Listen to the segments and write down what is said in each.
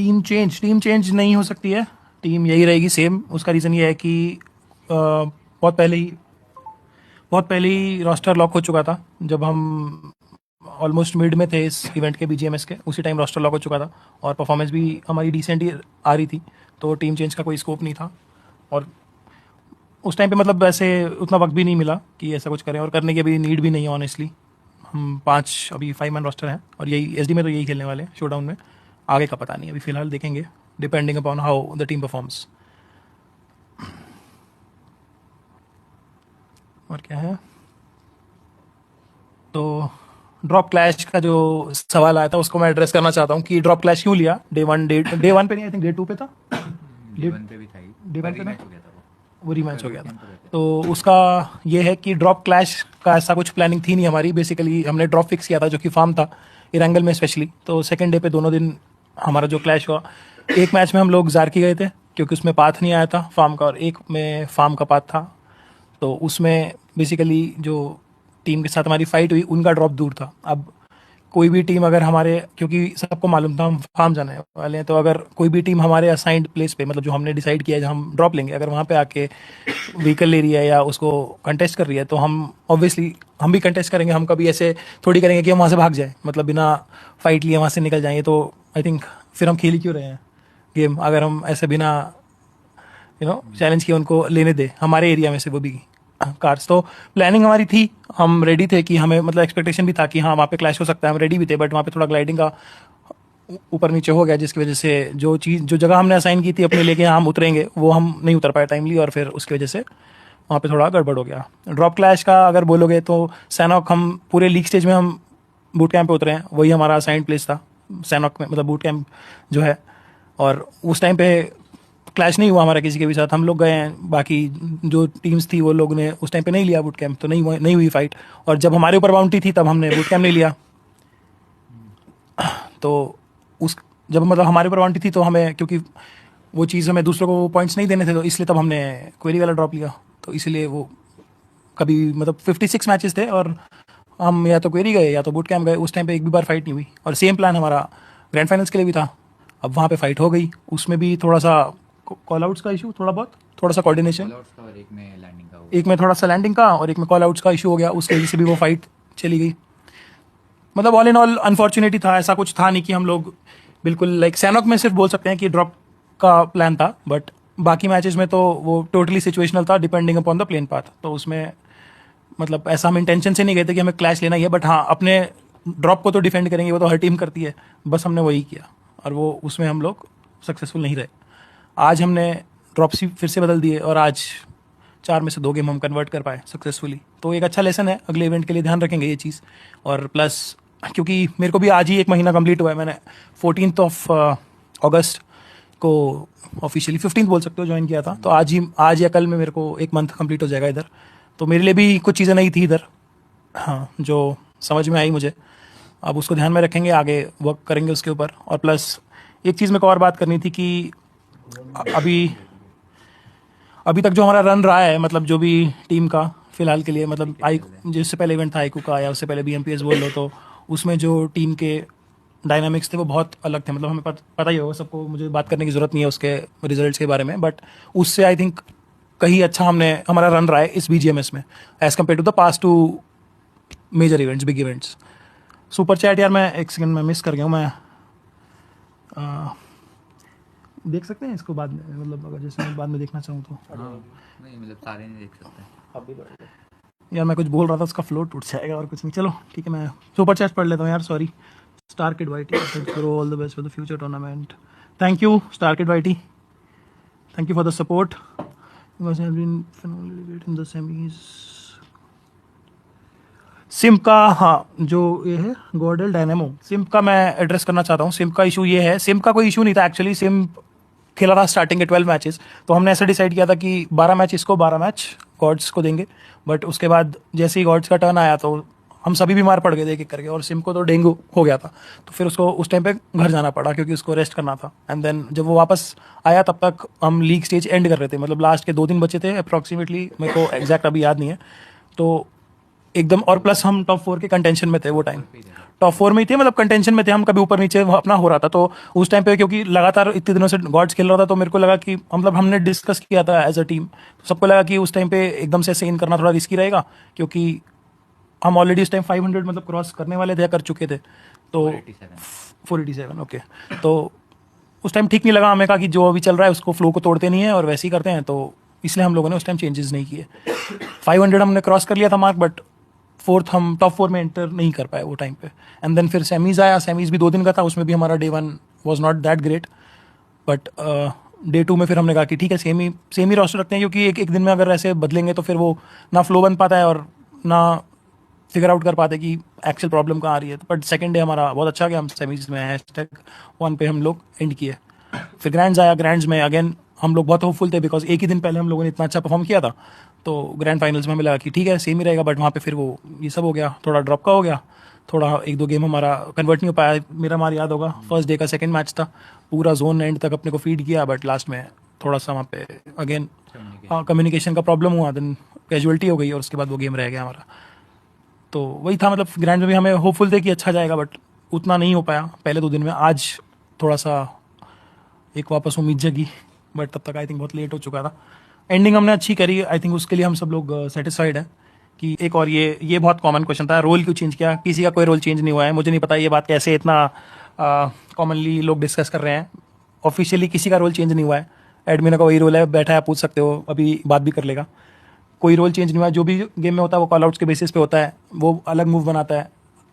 Team change नहीं हो सकती है, टीम यही रहेगी सेम। उसका रीज़न ये है कि बहुत पहले ही रोस्टर लॉक हो चुका था। जब हम ऑलमोस्ट मिड में थे इस इवेंट के, बीजीएमएस के, उसी टाइम रोस्टर लॉक हो चुका था और परफॉर्मेंस भी हमारी डिसेंट ही आ रही थी, तो टीम चेंज का कोई स्कोप नहीं था। और उस टाइम पे मतलब वैसे उतना वक्त भी नहीं मिला कि ऐसा कुछ करें, और करने की अभी नीड भी नहीं है ऑनेस्टली। हम 5 अभी 5 मैन रोस्टर हैं और यही एसडी में तो यही खेलने वाले हैं शोडाउन में। आगे का पता नहीं, अभी फिलहाल देखेंगे depending upon how the team performs. और क्या है, तो ड्रॉप क्लैश का जो सवाल आया था उसको मैं एड्रेस करना चाहता हूँ कि ड्रॉप क्लैश क्यों लिया। डे वन पे नहीं, आई थिंक डे 2 पे था। डे 1 पे भी था, डे 1 पे मैच हो गया था, वो रीमैच हो गया था। तो उसका ये है कि ड्रॉप क्लैश का ऐसा कुछ प्लानिंग थी नहीं हमारी। बेसिकली हमने ड्रॉप फिक्स किया था जो कि फार्म था इरंगल में स्पेशली। तो सेकंड डे पे दोनों दिन हमारा जो क्लैश हुआ, एक मैच में हम लोग जारकी गए थे क्योंकि उसमें पाथ नहीं आया था फार्म का, और एक में फार्म का पाथ था। तो उसमें बेसिकली जो टीम के साथ हमारी फाइट हुई उनका ड्रॉप दूर था। अब कोई भी टीम अगर हमारे, क्योंकि सबको मालूम था हम फार्म जाने वाले हैं, तो अगर कोई भी टीम हमारे असाइंड प्लेस पे, मतलब जो हमने डिसाइड किया है जहाँ हम ड्रॉप लेंगे, अगर वहाँ पे आके व्हीकल ले रही है या उसको कंटेस्ट कर रही है, तो हम ऑब्वियसली हम भी कंटेस्ट करेंगे। हम कभी ऐसे थोड़ी करेंगे कि हम वहाँ से भाग जाए, मतलब बिना फाइट लिए वहाँ से निकल जाएंगे। तो आई थिंक फिर हम खेल ही क्यों रहे हैं गेम, अगर हम ऐसे बिना चैलेंज किए उनको लेने दे हमारे एरिया में से, वो भी कार्स। तो प्लानिंग हमारी थी, हम रेडी थे कि हमें, मतलब एक्सपेक्टेशन भी था कि हाँ वहाँ पे क्लैश हो सकता है, हम रेडी भी थे। बट वहाँ पे थोड़ा ग्लाइडिंग का ऊपर नीचे हो गया, जिसकी वजह से जो जगह हमने असाइन की थी अपने लेके यहाँ हम उतरेंगे, वो हम नहीं उतर पाए टाइमली, और फिर उसकी वजह से वहाँ पे थोड़ा गड़बड़ हो गया। ड्रॉप क्लैश का अगर बोलोगे तो सैनॉक, हम पूरे लीग स्टेज में हम बूट कैंप पे उतरे हैं, वही हमारा असाइंड प्लेस था सैनॉक में, मतलब बूट कैंप जो है। और उस टाइम पे क्लैश नहीं हुआ हमारा किसी के भी साथ, हम लोग गए हैं। बाकी जो टीम्स थी वो लोग ने उस टाइम पे नहीं लिया बूट कैंप, तो नहीं हुई फाइट। और जब हमारे ऊपर बाउंटी थी तब हमने बूट कैंप नहीं लिया। तो उस जब मतलब हमारे ऊपर बाउंटी थी तो हमें, क्योंकि वो चीज़ हमें दूसरों को पॉइंट्स नहीं देने थे, तो इसलिए तब हमने क्वेरी वाला ड्रॉप लिया। तो इसलिए वो कभी, मतलब 56 मैचेस थे और हम या तो क्वेरी गए या तो बूट कैंप गए। उस टाइम पे एक भी बार फाइट नहीं हुई, और सेम प्लान हमारा ग्रैंड फाइनल्स के लिए भी था। अब वहाँ पे फाइट हो गई, उसमें भी थोड़ा सा कॉल आउट्स का इशू, थोड़ा सा कोऑर्डिनेशन, एक में थोड़ा सा लैंडिंग का और एक में कॉल आउट्स का इशू हो गया, उसकी वजह से भी वो फाइट चली गई। मतलब ऑल इन ऑल अनफॉर्चुनेटली था, ऐसा कुछ था नहीं कि हम लोग बिल्कुल लाइक सैनॉक में सिर्फ बोल सकते हैं कि ड्रॉप का प्लान था, बट बाकी मैचेस में तो वो टोटली सिचुएशनल था depending upon the plane path. तो उसमें मतलब ऐसा हम इंटेंशन से नहीं गए थे कि हमें क्लैश लेना ही है, बट हाँ अपने ड्रॉप को तो डिफेंड करेंगे, वो तो हर टीम करती है। बस हमने वही किया और वो उसमें हम लोग सक्सेसफुल नहीं रहे। आज हमने ड्रॉप फिर से बदल दिए और आज 4 में से 2 गेम हम कन्वर्ट कर पाए सक्सेसफुली। तो एक अच्छा लेसन है, अगले इवेंट के लिए ध्यान रखेंगे ये चीज़। और प्लस क्योंकि मेरे को भी आज ही 1 महीना कंप्लीट हुआ है, मैंने 14 अगस्त को ऑफिशियली 15 बोल सकते हो ज्वाइन किया था। तो आज या कल में मेरे को 1 मंथ कंप्लीट हो जाएगा इधर। तो मेरे लिए भी कुछ चीज़ें नहीं थी इधर, हाँ, जो समझ में आई मुझे। अब उसको ध्यान में रखेंगे, आगे वर्क करेंगे उसके ऊपर। और प्लस एक चीज़ मेरे को और बात करनी थी कि अभी तक जो हमारा रन रहा है, मतलब जो भी टीम का फिलहाल के लिए, मतलब जिससे पहले इवेंट था आईकू का या उससे पहले बीएमपीएस बोल लो, तो उसमें जो टीम के डायनामिक्स थे वो बहुत अलग थे। मतलब हमें पता ही होगा सबको, मुझे बात करने की ज़रूरत नहीं है उसके रिजल्ट्स के बारे में। बट उससे आई थिंक कहीं अच्छा हमारा रन रहा है इस बीजीएमएस में as compare to the past 2 major events, big events. Super chat यार मैं 1 सेकंड में मिस कर गया हूँ। मैं देख सकते हैं इसको बाद में, मतलब अगर जैसे मैं बाद में देखना चाहूँ तो। नहीं, मतलब सारे नहीं देख सकते आप भी यार, मैं कुछ बोल रहा था उसका फ्लो टूट जाएगा और कुछ नहीं। चलो ठीक है, मैं सुपर चैट पढ़ लेता हूँ यार, sorry. Star kid YT, all the best for the future tournament. Thank you star kid YT, thank you for the support. In the semis simp का, हाँ, जो ये है गॉर्डल डायनेमो, सिम्प का मैं एड्रेस करना चाहता हूँ। सिम्प का इशू ये है, सिम्प का कोई इशू नहीं था एक्चुअली। सिम्प खेला था स्टार्टिंग के 12 मैचेस, तो हमने ऐसा डिसाइड किया था कि 12 मैच इसको, 12 मैच गॉड्स को देंगे। बट उसके बाद जैसे ही गॉड्स का टर्न आया तो हम सभी बीमार पड़ गए थे एक एक करके, और सिम्प को तो डेंगू हो गया था। तो फिर उसको उस टाइम पे घर जाना पड़ा क्योंकि उसको रेस्ट करना था। एंड देन जब वो वापस आया तब तक हम लीग स्टेज एंड कर रहे थे, मतलब लास्ट के 2 दिन बचे थे अप्रॉक्सीमेटली, मेरे को एग्जैक्ट अभी याद नहीं है। तो एकदम, और प्लस हम टॉप 4 के कंटेंशन में थे वो टाइम, टॉप 4 में ही थे, मतलब कंटेंशन में थे हम, कभी ऊपर नीचे अपना हो रहा था। तो उस टाइम पे क्योंकि लगातार इतने दिनों से गॉड्स खेल रहा था, तो मेरे को लगा कि मतलब हमने डिस्कस किया था एज अ टीम, तो सबको लगा कि उस टाइम पे एकदम से इन करना थोड़ा रिस्की रहेगा, क्योंकि हम ऑलरेडी उस टाइम 500 मतलब क्रॉस करने वाले थे या कर चुके थे। तो 487 ओके। तो उस टाइम ठीक नहीं लगा, हमें कहा कि जो अभी चल रहा है उसको फ्लो को तोड़ते नहीं है और वैसे ही करते हैं, तो इसलिए हम लोगों ने उस टाइम चेंजेस नहीं किए। 500 हमने क्रॉस कर लिया था मार्क, बट फोर्थ हम टॉप 4 में एंटर नहीं कर पाए वो टाइम पे। एंड देन फिर सेमीज आया, सेमीज भी 2 दिन का था, उसमें भी हमारा day 1 was not that great, but day 2 में फिर हमने कहा कि ठीक है सेम ही रोस्टर रखते हैं, क्योंकि एक दिन में अगर ऐसे बदलेंगे तो फिर वो ना फ्लो बन पाता है और ना फिगर आउट कर पाते कि एक्चुअल प्रॉब्लम कहाँ आ रही है। बट सेकंड डे हमारा बहुत अच्छा गया, हम सेमीज में #1 पे हम लोग एंड किए। फिर ग्रैंड्स आया, ग्रैंड्स में अगेन हम लोग बहुत होपफुल थे, बिकॉज एक ही दिन पहले हम लोगों ने इतना अच्छा परफॉर्म किया था। तो ग्रैंड फाइनल्स में हमें लगा कि ठीक है सेम ही रहेगा, बट वहाँ पे फिर वो ये सब हो गया, थोड़ा ड्रॉप का हो गया, थोड़ा 1-2 गेम हमारा कन्वर्ट नहीं हो पाया। मेरा हमारा याद होगा फर्स्ट डे का सेकंड मैच था, पूरा जोन एंड तक अपने को फीड किया, बट लास्ट में थोड़ा सा वहाँ पे अगेन कम्युनिकेशन का प्रॉब्लम हुआ, देन कैजुअलिटी हो गई और उसके बाद वो गेम रह गया हमारा। तो वही था, मतलब ग्रैंड में भी हमें होपफुल थे कि अच्छा जाएगा, बट उतना नहीं हो पाया पहले 2 दिन में। आज थोड़ा सा एक वापस उम्मीद जगी, बट तब तक आई थिंक बहुत लेट हो चुका था। एंडिंग हमने अच्छी करी, आई थिंक उसके लिए हम सब लोग सेटिस्फाइड हैं। कि एक और ये बहुत कॉमन क्वेश्चन था, रोल क्यों चेंज किया? किसी का कोई रोल चेंज नहीं हुआ है, मुझे नहीं पता ये बात कैसे इतना कॉमनली लोग डिस्कस कर रहे हैं। ऑफिशियली किसी का रोल चेंज नहीं हुआ है, एडमिन का वही रोल है, बैठा है, पूछ सकते हो, अभी बात भी कर लेगा। कोई रोल चेंज नहीं हुआ है, जो भी गेम में होता है वो कॉल आउट्स के बेसिस पे होता है, वो अलग मूव बनाता है,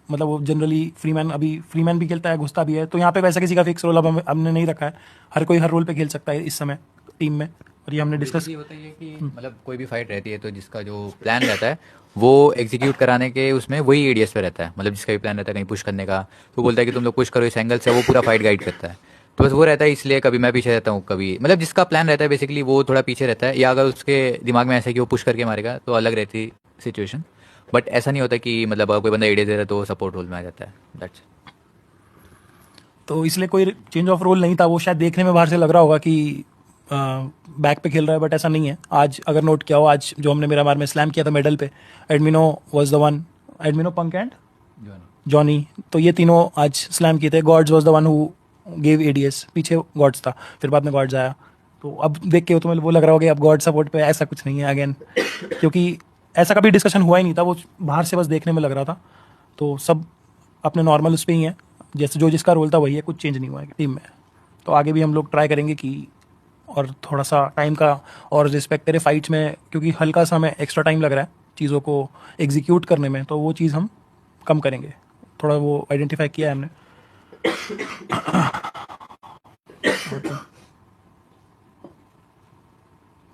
मतलब वो जनरली फ्रीमैन भी खेलता है, घुसता भी है। तो यहाँ पे वैसा किसी का फिक्स रोल अब हमने नहीं रखा है, हर कोई हर रोल पे खेल सकता है इस समय टीम में, और ये हमने डिस्कस। ये होता है कि मतलब कोई भी फाइट रहती है तो जिसका जो प्लान रहता है वो एग्जीक्यूट कराने के उसमें वही एडीएस पे रहता है, मतलब जिसका भी प्लान रहता है कहीं पुश करने का, तो बोलता है कि तुम लोग पुश करो इस एंगल से, वो पूरा फाइट गाइड करता है। तो बस वो रहता है, इसलिए कभी मैं पीछे रहता हूँ, कभी मतलब जिसका प्लान रहता है बेसिकली वो थोड़ा पीछे रहता है, या अगर उसके दिमाग में ऐसा है कि वो पुश करके मारेगा तो अलग रहती सिचुएशन। बट ऐसा नहीं होता कि मतलब अगर कोई बंदा एडीएस दे रहा है तो सपोर्ट रोल में आ जाता है, दैट्स। तो इसलिए कोई चेंज ऑफ रोल नहीं था, वो शायद देखने में बाहर से लग रहा होगा कि बैक पे खेल रहा है, बट ऐसा नहीं है। आज अगर नोट किया हो, आज जो हमने मेरा मार में स्लैम किया था मेडल पे, Admino was the one, Admino, Punk and Johnny, तो ये तीनों आज स्लैम किए थे। Gods was the one who gave ADS, पीछे गॉड्स था, फिर बाद में गॉड्स आया। तो अब देख के तुम्हें वो लग रहा होगा कि अब गॉड सपोर्ट पे, ऐसा कुछ नहीं है अगेन, क्योंकि ऐसा कभी डिस्कशन हुआ ही नहीं था, वो बाहर से बस देखने में लग रहा था। तो सब अपने नॉर्मल उस पर ही हैं, जैसे जो जिसका रोल था वही है, कुछ चेंज नहीं हुआ है टीम में। तो आगे भी हम लोग ट्राई करेंगे कि और थोड़ा सा टाइम का और रिस्पेक्ट करें फाइट्स में, क्योंकि हल्का सा हमें एक्स्ट्रा टाइम लग रहा है चीज़ों को एग्जीक्यूट करने में, तो वो चीज़ हम कम करेंगे। थोड़ा वो आइडेंटिफाई किया है हमने।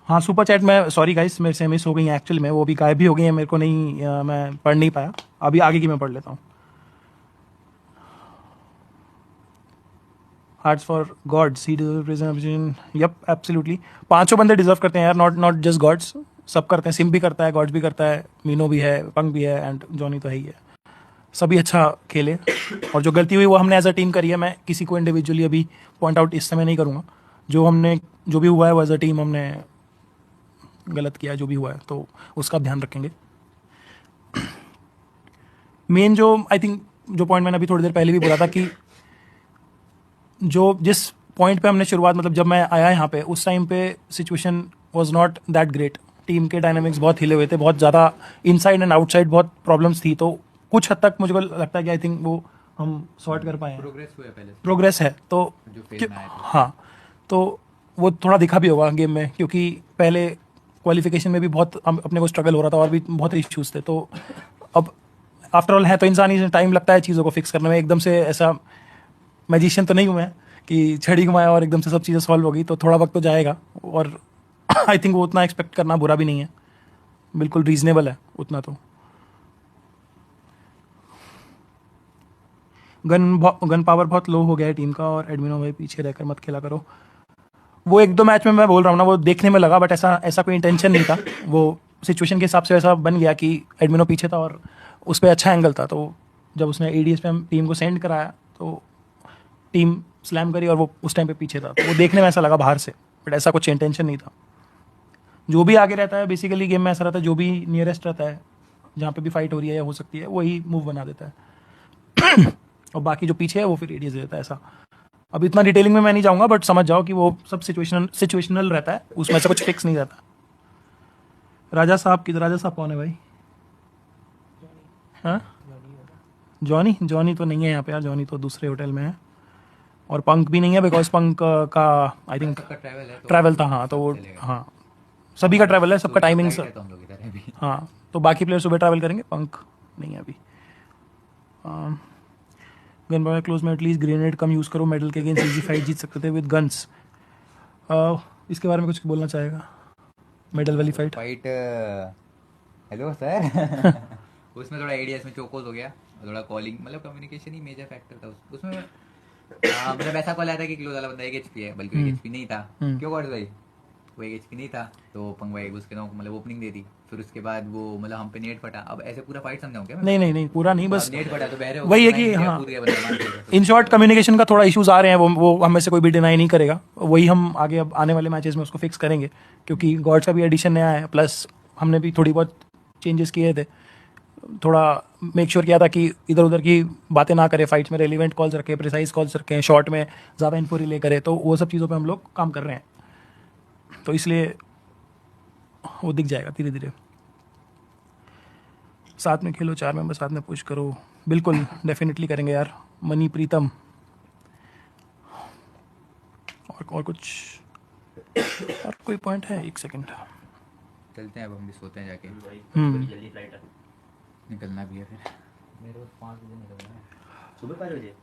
हाँ, सुपर चैट में सॉरी गाइस, मेरे से मिस हो गई हैं एक्चुअल में, वो भी गायब भी हो गई हैं, मेरे को नहीं मैं पढ़ नहीं पाया। अभी आगे की मैं पढ़ लेता हूँ। Hearts for gods, he deserve, yup absolutely. पांचों बंदे डिजर्व करते हैं यार, नॉट जस्ट गॉड्स, सब करते हैं। सिम भी करता है, गॉड्स भी करता है, मीनो भी है, पंक भी है, एंड जॉनी तो है ही है। सभी अच्छा खेले, और जो गलती हुई वो हमने एज अ टीम करी है। मैं किसी को इंडिविजुअली अभी पॉइंट आउट इस समय नहीं करूँगा। जो भी हुआ है वो एज अ टीम हमने गलत किया, जो भी हुआ है, तो उसका ध्यान रखेंगे। मेन जो आई थिंक जो पॉइंट मैंने अभी थोड़ी देर पहले भी बोला था कि जो जिस पॉइंट पे हमने शुरुआत, मतलब जब मैं आया यहाँ पे, उस टाइम पे situation was not that great. Team के डायनामिक्स बहुत हिले हुए थे, बहुत ज़्यादा इनसाइड एंड आउटसाइड बहुत प्रॉब्लम्स थी। तो कुछ हद तक मुझे लगता है कि आई थिंक वो हम सॉर्ट कर पाए हैं, प्रोग्रेस हुआ है पहले से, प्रोग्रेस है। तो जो फेज में आए थे। हाँ, तो वो थोड़ा दिखा भी होगा गेम में, क्योंकि पहले क्वालिफिकेशन में भी बहुत अपने को स्ट्रगल हो रहा था और भी बहुत इश्यूज थे। तो अब आफ्टर ऑल है तो इंसान ही, टाइम लगता है चीज़ों को फिक्स करने में। एकदम से ऐसा मैजिशियन तो नहीं हूँ मैं कि छड़ी घुमाया और एकदम से सब चीज़ें सॉल्व हो गई, तो थोड़ा वक्त तो जाएगा। और आई थिंक वो उतना एक्सपेक्ट करना बुरा भी नहीं है, बिल्कुल रीजनेबल है उतना। तो गन पावर बहुत लो हो गया है टीम का, और एडमिनो भाई पीछे रहकर मत खेला करो। वो 1-2 मैच में मैं बोल रहा हूँ ना, वो देखने में लगा, बट ऐसा कोई इंटेंशन नहीं था। वो सिचुएशन के हिसाब से ऐसा बन गया कि एडमिनो पीछे था और उस पर अच्छा एंगल था। तो जब उसने एडीएस पे टीम को सेंड कराया तो टीम स्लैम करी, और वो उस टाइम पे पीछे था। तो वो देखने में ऐसा लगा बाहर से, बट ऐसा कुछ इंटेंशन नहीं था। जो भी आगे रहता है बेसिकली गेम में ऐसा रहता है, जो भी नियरेस्ट रहता है, जहाँ पे भी फाइट हो रही है या हो सकती है, वही मूव बना देता है। और बाकी जो पीछे है वो फिर एडीएस देता है ऐसा। अब इतना डिटेलिंग में मैं नहीं जाऊंगा, बट समझ जाओ कि वो सब सिचुएशनल रहता है, उसमें ऐसा कुछ फिक्स नहीं रहता। राजा साहब राजा साहब कौन है भाई? हाँ, जॉनी जॉनी तो नहीं है यहाँ पे यार, जॉनी तो दूसरे होटल में है। और पंक भी नहीं है, बिकॉज पंक का आई थिंक सबका ट्रैवल है तो ट्रैवल था। हाँ, तो वो हाँ सभी का ट्रैवल है, सबका टाइमिंग टाइट है तो हम लोग इधर है अभी। हाँ, तो बाकी प्लेयर सुबह ट्रैवल करेंगे, पंक नहीं है अभी। गन पावर क्लोज में एटलीस्ट ग्रेनेड कम यूज़ करो, मेडल के अगेंस्ट इजी फाइट जीत सकते थे विद गन्स। इसके बारे में कुछ बोलना चाहेगा? मेडल वाली फाइट फाइट हेलो सर उसमें थोड़ा एडीएस में चोकोस हो गया, थोड़ा कॉलिंग मतलब कम्युनिकेशन ही मेजर फैक्टर था उसमें। मतलब ऐसा कॉल आया था कि क्लोज वाला बंदा 1 एचपी है, बल्कि 1 एचपी नहीं था। क्यों गॉड भाई वो 1 एचपी नहीं था, तो पंग भाई उसके नॉक मतलब ओपनिंग दे दी, फिर उसके बाद वो मतलब हम पे नेट फटा। अब ऐसे पूरा फाइट समझाऊं क्या मैं? नहीं नहीं नहीं, पूरा नहीं, बस नेट फटा तो बहरे हो वही है गए, कि इंडिया हाँ, कूद गया बंदा मान के। इन शॉर्ट कम्युनिकेशन का थोड़ा इश्यूज आ रहे हैं, वो हमें से कोई भी डिनाई नहीं करेगा। वही हम आगे अब आने वाले मैचेस में उसको फिक्स करेंगे, क्योंकि गॉड्स का भी एडिशन नया है, प्लस हमने भी थोड़ी बहुत चेंजेस किए थे। थोड़ा मेक श्योर किया था कि इधर उधर की बातें ना करें, फाइट्स में रेलिवेंट कॉल्स रखें, प्रिसाइज कॉल्स रखें, शॉर्ट में ज़्यादा इन्फो रिले करें। तो वो सब चीज़ों पे हम लोग काम कर रहे हैं, तो इसलिए वो दिख जाएगा धीरे धीरे। साथ में खेलो, 4 मेंबर साथ में पुश करो, बिल्कुल डेफिनेटली करेंगे यार। मनी प्रीतम और कुछ और कोई पॉइंट है? 1 सेकंड। चलते हैं अब, हम भी सोते हैं जाके, जल्दी फ्लाइट है निकलना भी है फिर। मेरे को 5 बजे निकलना है, सुबह 5 बजे।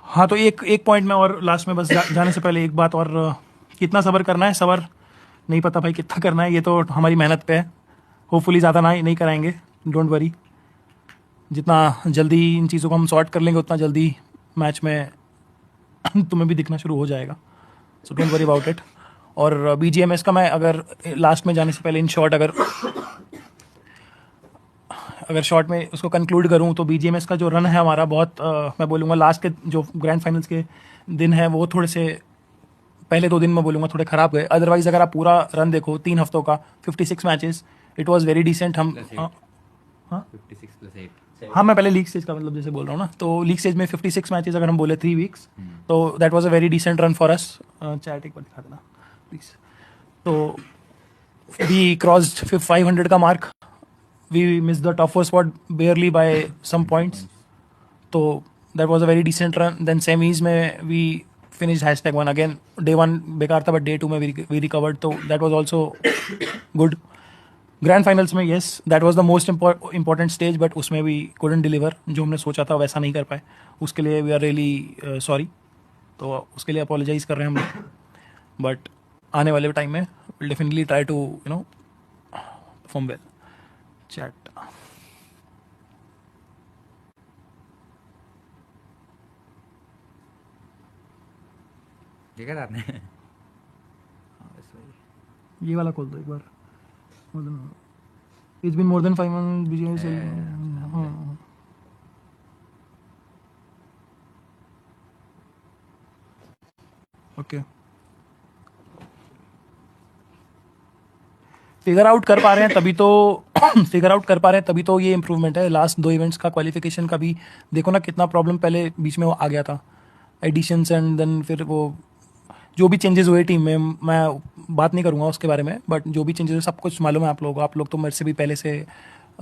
हाँ, तो एक पॉइंट में और लास्ट में बस जाने से पहले एक बात और, कितना सब्र करना है? सब्र नहीं पता भाई कितना करना है, ये तो हमारी मेहनत पे है। होपफुली ज़्यादा नहीं कराएंगे, डोंट वरी। जितना जल्दी इन चीज़ों को हम सॉर्ट कर लेंगे, उतना जल्दी मैच में तुम्हें भी दिखना शुरू हो जाएगा, so don't worry about it. और बीजीएमएस का मैं अगर लास्ट में जाने से पहले इन शॉर्ट अगर शॉर्ट में उसको कंक्लूड करूं, तो बीजीएमएस का जो रन है हमारा बहुत मैं बोलूँगा लास्ट के जो ग्रैंड फाइनल्स के दिन है वो थोड़े से पहले 2 दिन में बोलूँगा थोड़े ख़राब गए। अदरवाइज अगर आप पूरा रन देखो 3 हफ्तों का 56 matches, it was very decent. हम 56+8 हाँ, मैं पहले लीग स्टेज का मतलब जैसे बोल रहा हूँ ना, तो लीग स्टेज में 56 मैचेस अगर हम बोले 3 वीक्स, तो that was a very decent run for us. Chat एक बार दिखा देना प्लीज। तो वी क्रॉस्ड 500 का mark, we miss the top 4 spot barely by some points, तो that was a very decent run. Then semis में we finish #1 again. Day 1 बेकार था, बट डे 2 में वी रिकवर्ड, तो that was also good. Grand finals में yes, that was the most important stage, but उसमें भी couldn't deliver, जो हमने सोचा था वैसा नहीं कर पाए। उसके लिए वी आर रियली सॉरी, तो उसके लिए अपोलोजाइज कर रहे हैं हम लोग। बट आने वाले टाइम में will definitely try to perform well. Chat देखा था आपने? ये वाला खोल दो एक बार। It's been more than 5 months BGMI हाँ। ओके, फिगर आउट कर पा रहे हैं तभी तो ये इम्प्रूवमेंट है। लास्ट 2 इवेंट्स का क्वालिफिकेशन का भी देखो ना, कितना प्रॉब्लम पहले बीच में वो आ गया था, एडिशंस एंड देन फिर वो जो भी चेंजेस हुए टीम में, मैं बात नहीं करूंगा उसके बारे में, बट जो भी चेंजेस हुए सब कुछ मालूम है आप लोग तो मेरे से भी पहले से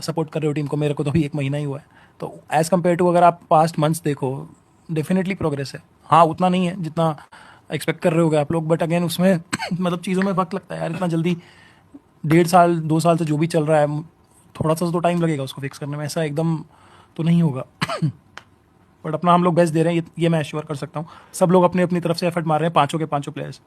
सपोर्ट कर रहे हो टीम को, मेरे को तो अभी 1 महीना ही हुआ है। तो एज़ कम्पेयर टू अगर आप पास्ट मंथ्स देखो, डेफिनेटली प्रोग्रेस है। हाँ, उतना नहीं है जितना एक्सपेक्ट कर रहे होगे आप लोग, बट अगेन उसमें मतलब चीज़ों में वक्त लगता है यार, इतना जल्दी 1.5 साल 2 साल से जो भी चल रहा है, थोड़ा सा तो टाइम लगेगा उसको फिक्स करने में, ऐसा एकदम तो नहीं होगा। बट अपना हम लोग बेस्ट दे रहे हैं, ये मैं एश्योर कर सकता हूँ। सब लोग अपनी अपनी तरफ से एफर्ट मार रहे हैं, 5 के 5 प्लेयर्स।